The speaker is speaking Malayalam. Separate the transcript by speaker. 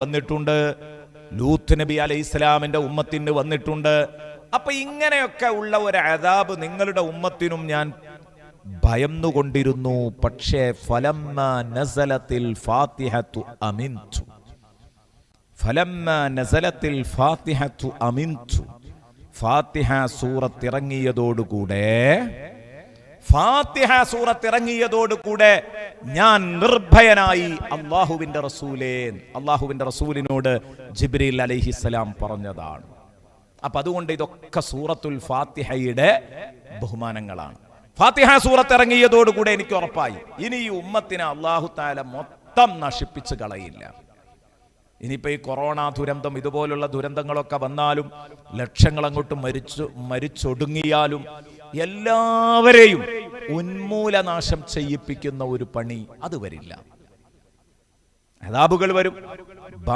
Speaker 1: വന്നിട്ടുണ്ട്, ലൂത്ത് നബി അലൈഹിസ്സലാമിന്റെ ഉമ്മത്തിന് വന്നിട്ടുണ്ട്. അപ്പൊ ഇങ്ങനെയൊക്കെ ഉള്ള ഒരു അദാബ് നിങ്ങളുടെ ഉമ്മത്തിനും ഞാൻ ഭയന്നുകൊണ്ടിരുന്നു. പക്ഷേ ഫലമ്മാ നസലത്തിൽ ഫാത്തിഹത്തു അമിൻതു, ഫലമ്മാ നസലത്തിൽ ഫാത്തിഹത്തു അമിൻതു, ഫാത്തിഹ സൂറത്ത് ഇറങ്ങിയതോടുകൂടെ ഞാൻ നിർഭയനായി. അള്ളാഹുവിന്റെ റസൂലിനോട് ജിബ്രീൽ അലൈഹിസ്സലാം പറഞ്ഞതാണ്. അപ്പൊ അതുകൊണ്ട് ഇതൊക്കെ സൂറത്തുൽ ഫാത്തിഹയുടെ ബഹുമാനങ്ങളാണ്. ഫാത്തിഹ സൂറത്ത് ഇറങ്ങിയതോടുകൂടെ എനിക്ക് ഉറപ്പായി, ഇനി ഈ ഉമ്മത്തിനെ അള്ളാഹു തആല മൊത്തം നശിപ്പിച്ച് കളയില്ല. ഇനിയിപ്പോ ഈ കൊറോണ ദുരന്തം ഇതുപോലുള്ള ദുരന്തങ്ങളൊക്കെ വന്നാലും, ലക്ഷങ്ങൾ അങ്ങോട്ട് മരിച്ചൊടുങ്ങിയാലും, എല്ലാവരെയും ഉന്മൂലനാശം ചെയ്യിപ്പിക്കുന്ന ഒരു പണി അത് വരില്ല. അദാബുകൾ വരും.